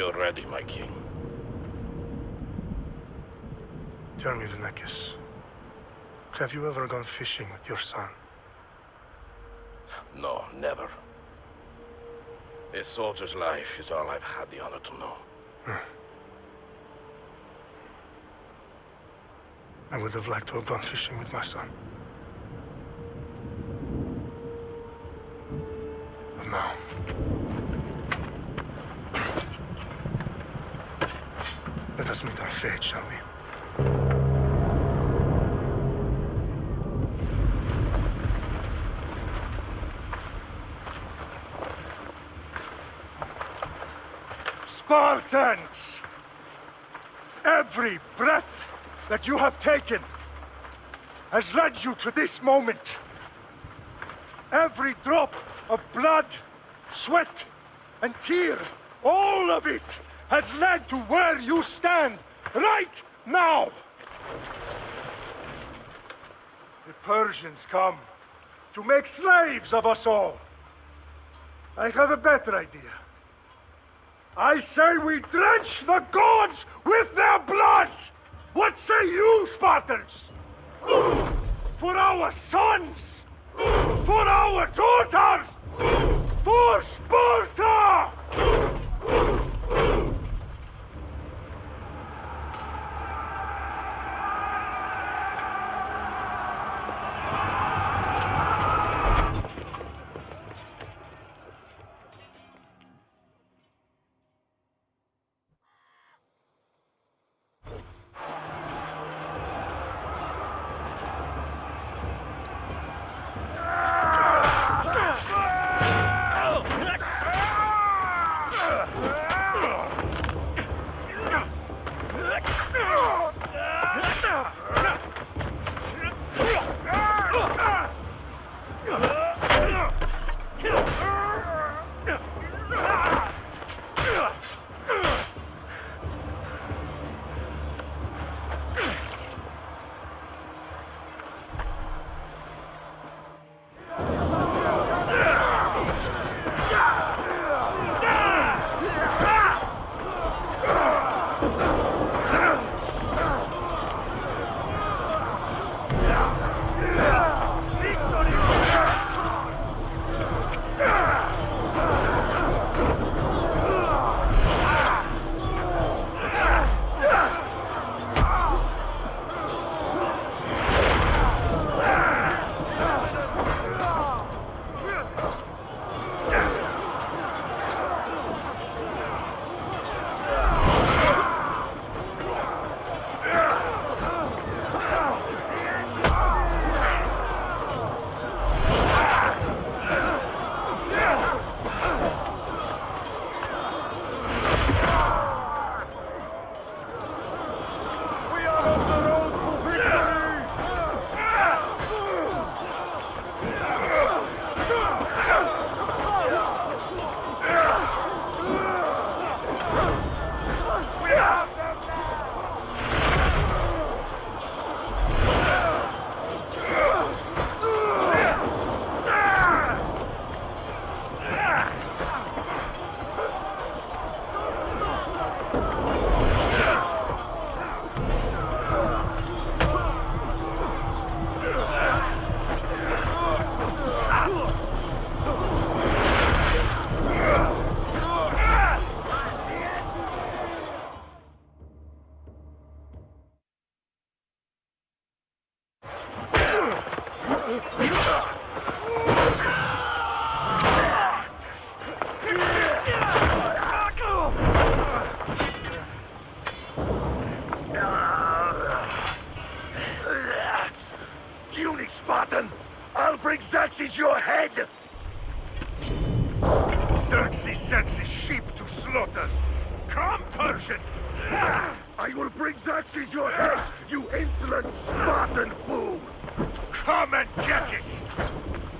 are ready, my king. Tell me, Vinekis, have you ever gone fishing with your son? No, never. A soldier's life is all I've had the honor to know. I would have liked to have gone fishing with my son. But now... Let us meet our fate, shall we? Spartans! Every breath that you have taken has led you to this moment. Every drop of blood, sweat, and tear, all of it has led to where you stand right now. The Persians come to make slaves of us all. I have a better idea. I say we drench the gods with their blood! What say you, Spartans? For our sons! For our daughters! For Sparta! Spartan! I'll bring Xerxes your head! Xerxes sends his sheep to slaughter. Come, Persian! I will bring Xerxes your head, you insolent Spartan fool! Come and get it!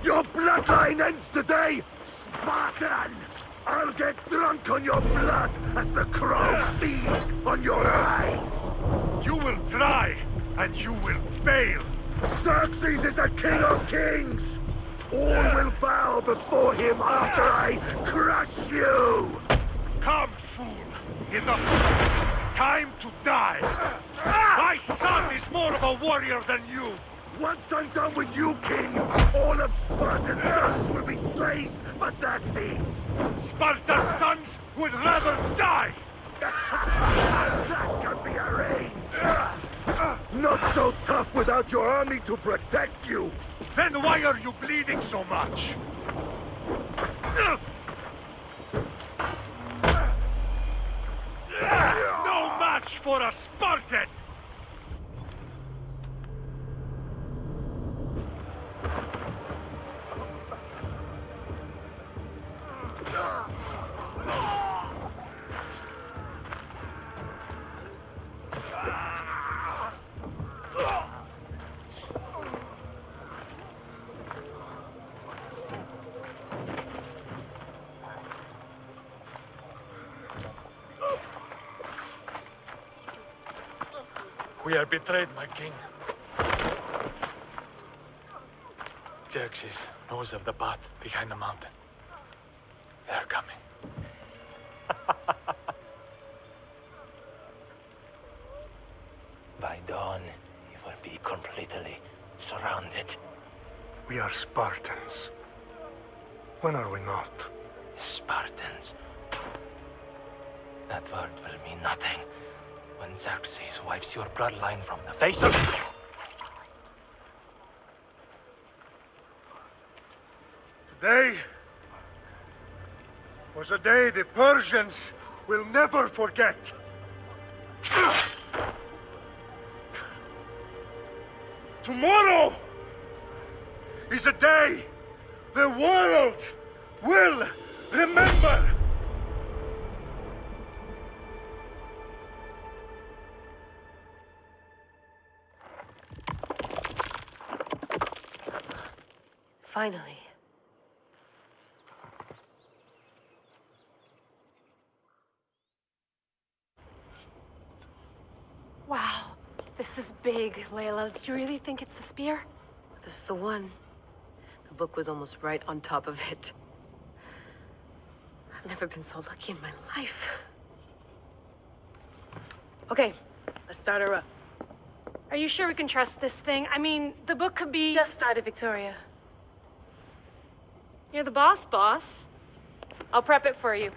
Your bloodline ends today, Spartan! I'll get drunk on your blood as the crows feed on your eyes! You will try, and you will fail! Xerxes is the king of kings! All will bow before him after I crush you! Come, fool! Enough. Time to die. My son is more of a warrior than you. Once I'm done with you, King, all of Sparta's sons will be slaves for Xerxes! Sparta's sons would rather die! That can be arranged! Not so tough without your army to protect you! Then why are you bleeding so much? No match for a Spartan! We are betrayed, my king. Xerxes knows of the path behind the mountain. They're coming. By dawn, you will be completely surrounded. We are Spartans. When are we not? Spartans. That word will mean nothing when Xerxes wipes your bloodline from the face of... Today was a day the Persians will never forget. Tomorrow is a day the world will remember. Finally. Wow, this is big, Layla. Do you really think it's the spear? This is the one. The book was almost right on top of it. I've never been so lucky in my life. Okay, let's start her up. Are you sure we can trust this thing? I mean, the book could be... Just started, Victoria. You're the boss. I'll prep it for you.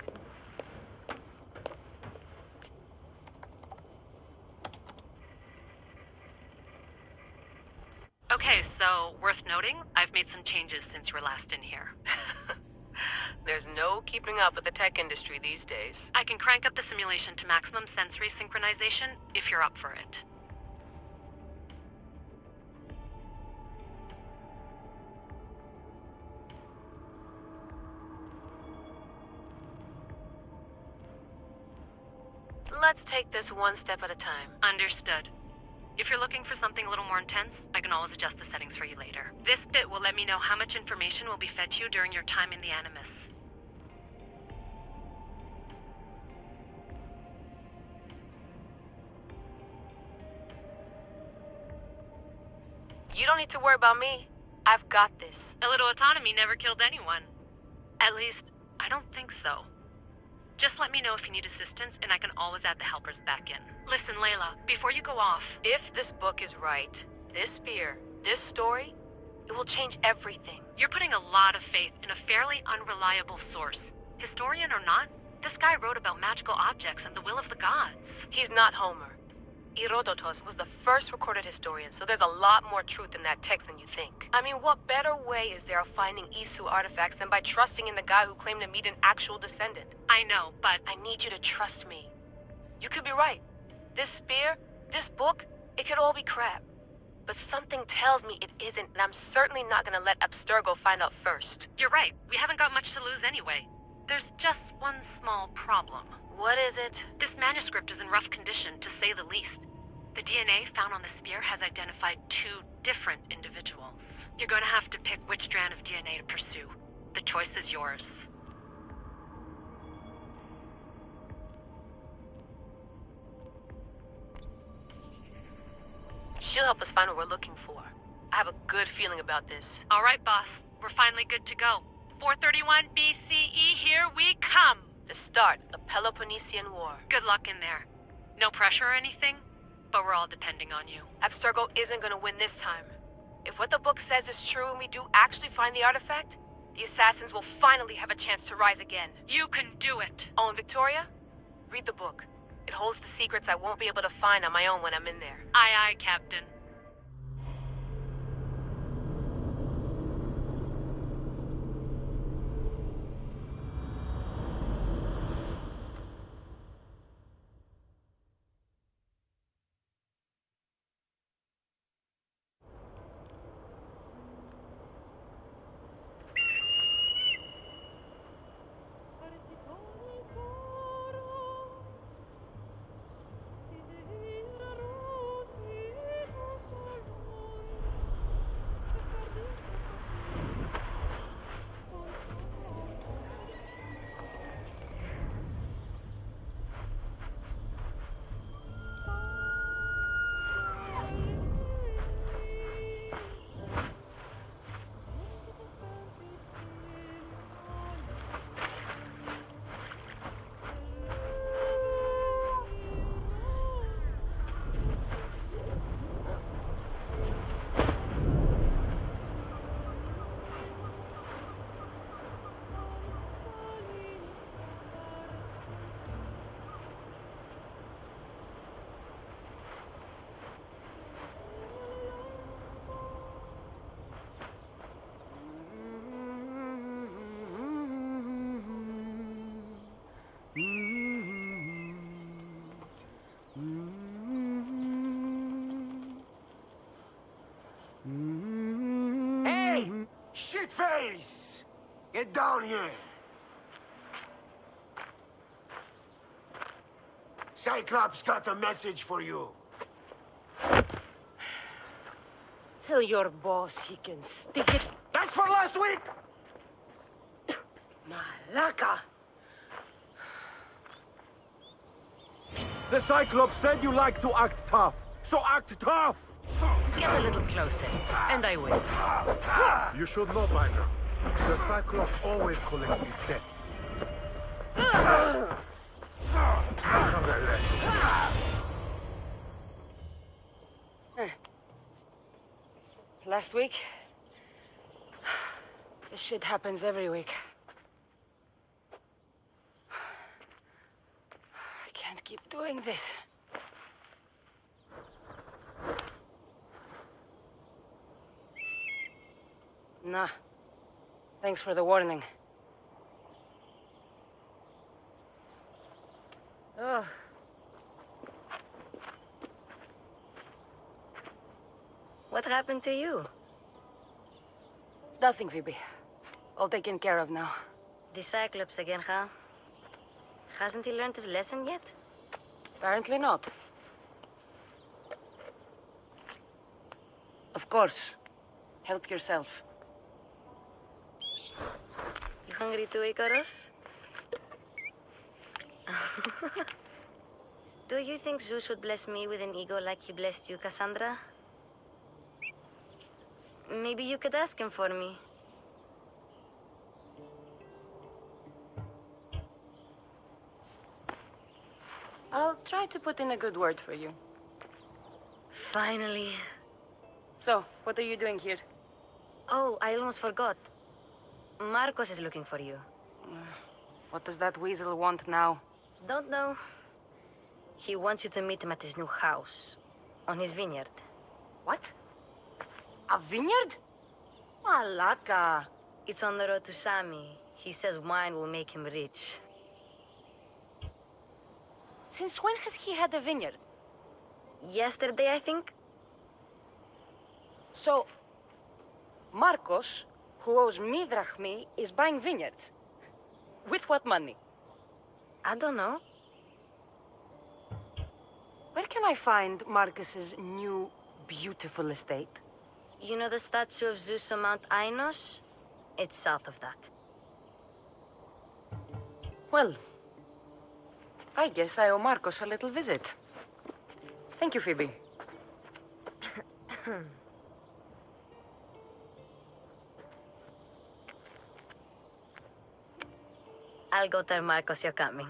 Okay, so worth noting, I've made some changes since you were last in here. There's no keeping up with the tech industry these days. I can crank up the simulation to maximum sensory synchronization if you're up for it. Let's take this one step at a time. Understood. If you're looking for something a little more intense, I can always adjust the settings for you later. This bit will let me know how much information will be fed to you during your time in the Animus. You don't need to worry about me. I've got this. A little autonomy never killed anyone. At least, I don't think so. Just let me know if you need assistance, and I can always add the helpers back in. Listen, Layla, before you go off... If this book is right, this spear, this story, it will change everything. You're putting a lot of faith in a fairly unreliable source. Historian or not, this guy wrote about magical objects and the will of the gods. He's not Homer. Herodotus was the first recorded historian, so there's a lot more truth in that text than you think. I mean, what better way is there of finding Isu artifacts than by trusting in the guy who claimed to meet an actual descendant? I know, but... I need you to trust me. You could be right. This spear, this book, it could all be crap. But something tells me it isn't, and I'm certainly not gonna let Abstergo find out first. You're right. We haven't got much to lose anyway. There's just one small problem. What is it? This manuscript is in rough condition, to say the least. The DNA found on the spear has identified 2 different individuals. You're going to have to pick which strand of DNA to pursue. The choice is yours. She'll help us find what we're looking for. I have a good feeling about this. All right, boss. We're finally good to go. 431 BCE, here we come! The start of the Peloponnesian War. Good luck in there. No pressure or anything, but we're all depending on you. Abstergo isn't gonna win this time. If what the book says is true and we do actually find the artifact, the assassins will finally have a chance to rise again. You can do it. Oh, and Victoria? Read the book. It holds the secrets I won't be able to find on my own when I'm in there. Aye, aye, Captain. Hey! Shitface! Get down here! Cyclops got a message for you. Tell your boss he can stick it. That's for last week! Malaka! The Cyclops said you like to act tough, so act tough! Get a little closer, and I will. You should know by now. The Cyclops always collects his debts. Last week? This shit happens every week. I can't keep doing this. Nah. Thanks for the warning. Oh. What happened to you? It's nothing, Phoebe. All taken care of now. The Cyclops again, huh? Hasn't he learned his lesson yet? Apparently not. Of course. Help yourself. You hungry too, Icarus? Do you think Zeus would bless me with an ego like he blessed you, Cassandra? Maybe you could ask him for me. I'll try to put in a good word for you. Finally. So, what are you doing here? Oh, I almost forgot. Marcos is looking for you. What does that weasel want now? Don't know. He wants you to meet him at his new house. On his vineyard. What? A vineyard? Malaka. It's on the road to Sami. He says wine will make him rich. Since when has he had a vineyard? Yesterday, I think? So, Marcos, who owes me drachmi, is buying vineyards. With what money? I don't know. Where can I find Marcus's new, beautiful estate? You know the statue of Zeus on Mount Ainos? It's south of that. Well, I guess I owe Marcos a little visit. Thank you, Phoebe. I'll go tell Marcos you're coming.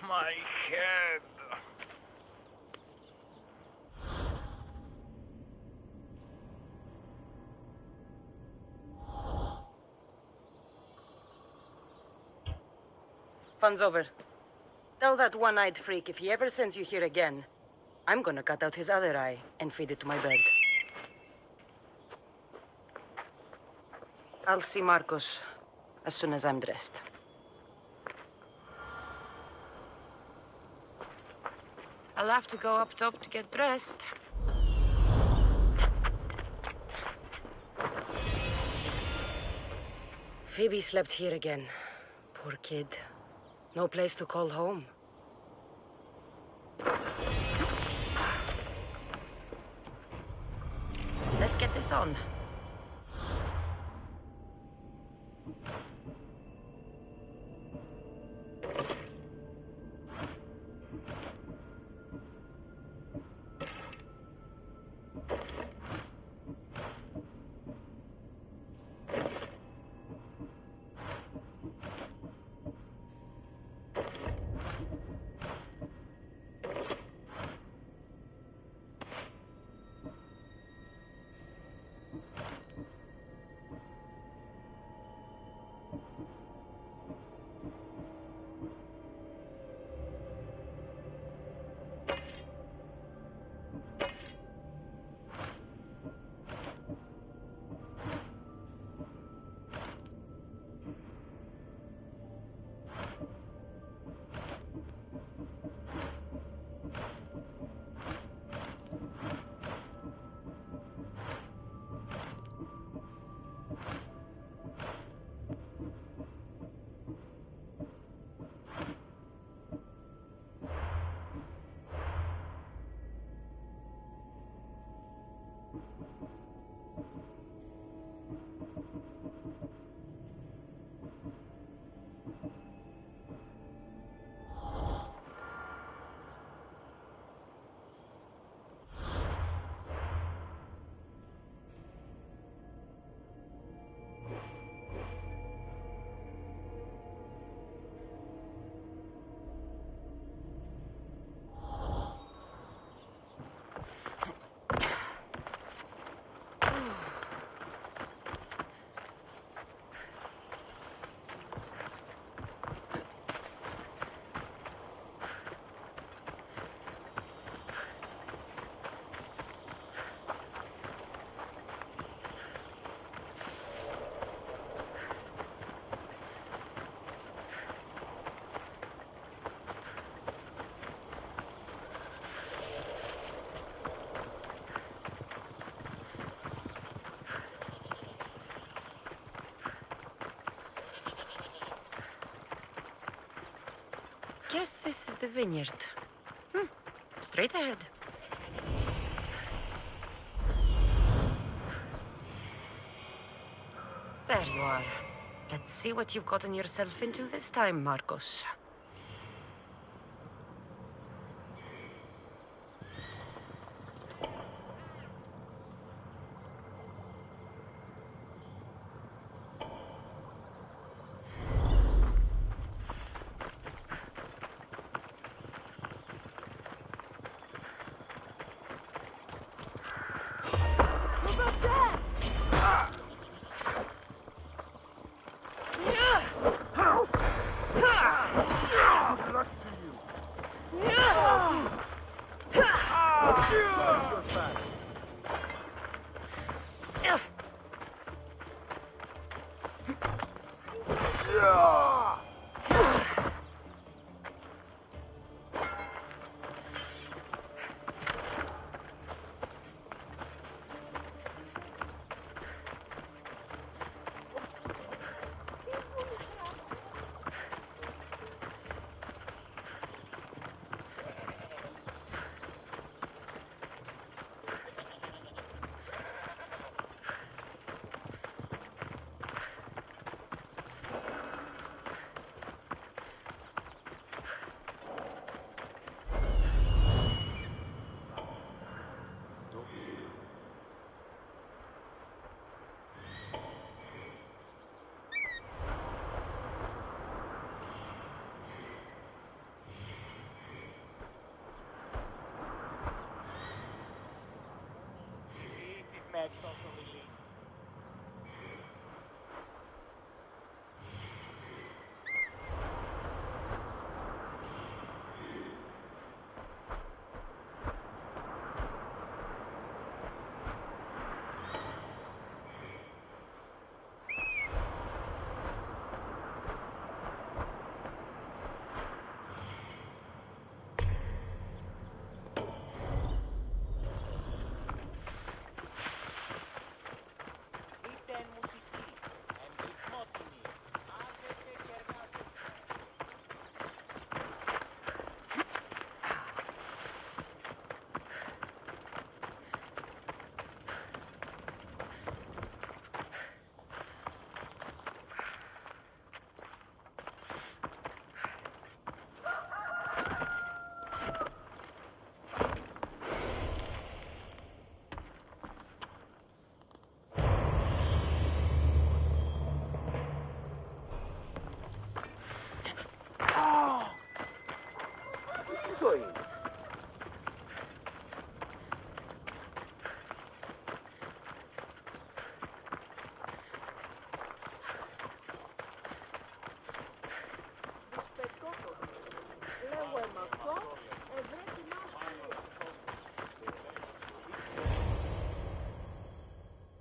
My head. Fun's over. Tell that one-eyed freak if he ever sends you here again, I'm gonna cut out his other eye and feed it to my bird. I'll see Marcos as soon as I'm dressed. I'll have to go up top to get dressed. Phoebe slept here again. Poor kid. No place to call home. Let's get this on. Guess this is the vineyard. Straight ahead. There you are. Let's see what you've gotten yourself into this time, Marcos.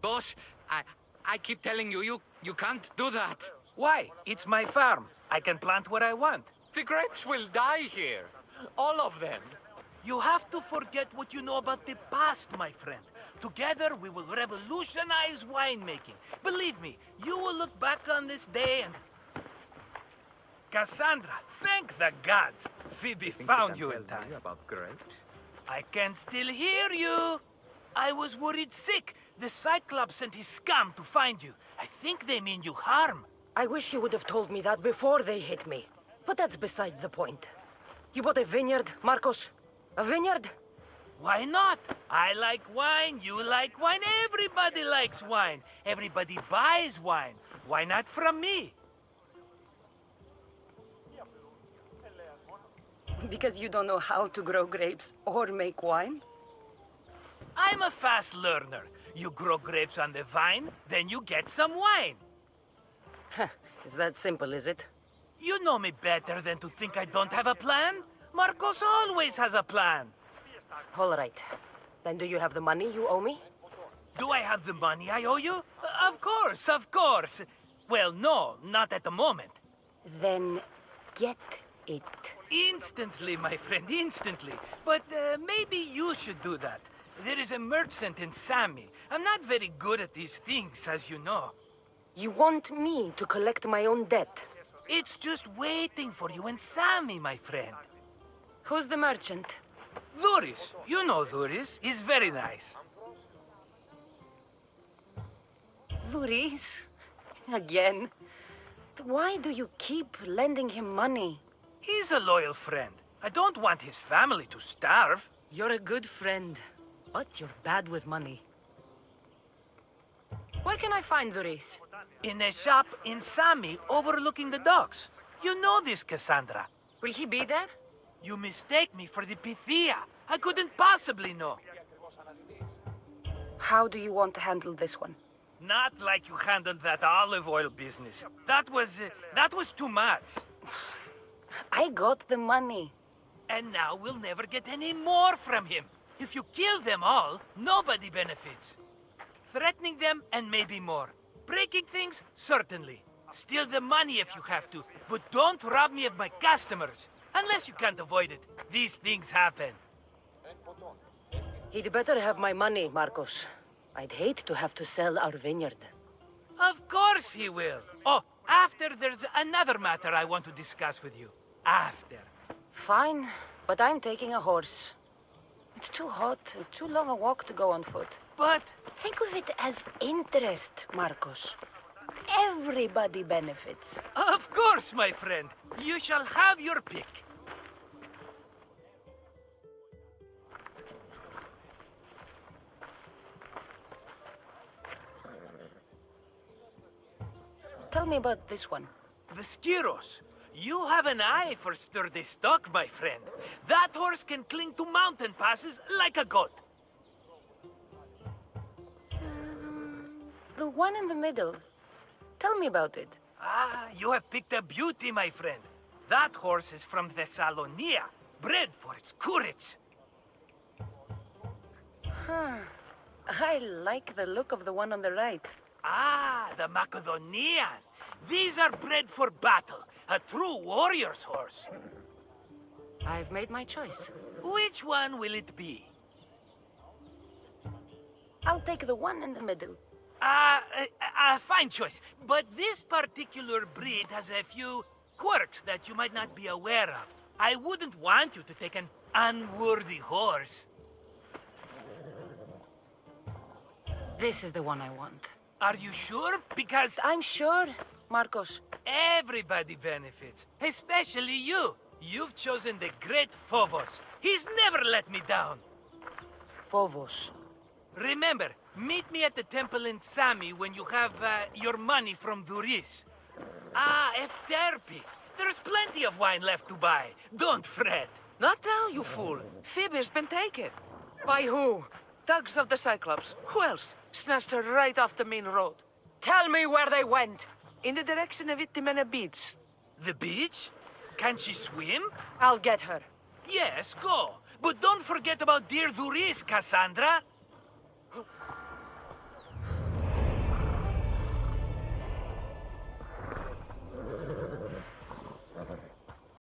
Boss, I keep telling you, you can't do that. Why? It's my farm. I can plant what I want. The grapes will die here. All of them. You have to forget what you know about the past, my friend. Together, we will revolutionize winemaking. Believe me, you will look back on this day and... Cassandra, thank the gods. Phoebe found you in time. About grapes? I can still hear you. I was worried sick. The Cyclops sent his scum to find you. I think they mean you harm. I wish you would have told me that before they hit me. But that's beside the point. You bought a vineyard, Marcos? A vineyard? Why not? I like wine, you like wine, everybody likes wine. Everybody buys wine. Why not from me? Because you don't know how to grow grapes or make wine? I'm a fast learner. You grow grapes on the vine, then you get some wine. Is that simple, is it? You know me better than to think I don't have a plan. Marcos always has a plan. All right. Then do you have the money you owe me? Do I have the money I owe you? Of course, of course. Well, no, not at the moment. Then get it. Instantly, my friend, instantly. But maybe you should do that. There is a merchant in Sami. I'm not very good at these things, as you know. You want me to collect my own debt? It's just waiting for you in Sami, my friend. Who's the merchant? Duris. You know Duris. He's very nice. Luis? Again? Why do you keep lending him money? He's a loyal friend. I don't want his family to starve. You're a good friend, but you're bad with money. Where can I find Luis? In a shop in Sami overlooking the docks. You know this, Cassandra. Will he be there? You mistake me for the Pythia. I couldn't possibly know. How do you want to handle this one? Not like you handled that olive oil business. That was too much. I got the money. And now we'll never get any more from him. If you kill them all, nobody benefits. Threatening them, and maybe more. Breaking things, certainly. Steal the money if you have to, but don't rob me of my customers. Unless you can't avoid it. These things happen. He'd better have my money, Marcos. I'd hate to have to sell our vineyard. Of course he will. Oh, after there's another matter I want to discuss with you. After. Fine, but I'm taking a horse. It's too hot and too long a walk to go on foot. But think of it as interest, Marcos. Everybody benefits. of course, my friend. You shall have your pick. Tell me about this one. The Skiros. You have an eye for sturdy stock, my friend. That horse can cling to mountain passes like a goat. The one in the middle. Tell me about it. Ah, you have picked a beauty, my friend. That horse is from Thessalonia, bred for its courage. I like the look of the one on the right. Ah, the Macedonian. These are bred for battle, a true warrior's horse. I've made my choice. Which one will it be? I'll take the one in the middle. Fine choice. But this particular breed has a few quirks that you might not be aware of. I wouldn't want you to take an unworthy horse. This is the one I want. Are you sure? Because I'm sure, Marcos. everybody benefits, especially you. You've chosen the great Phobos. He's never let me down. Phobos. Remember, meet me at the temple in Sami when you have your money from Duris. Ah, Efterpi. There's plenty of wine left to buy. Don't fret. Not now, you fool. Phoebe's been taken. By who? Thugs of the Cyclops. Who else? Snatched her right off the main road. Tell me where they went. In the direction of Itimena Beach. The beach? Can she swim? I'll get her. Yes, go. But don't forget about dear Duris, Cassandra.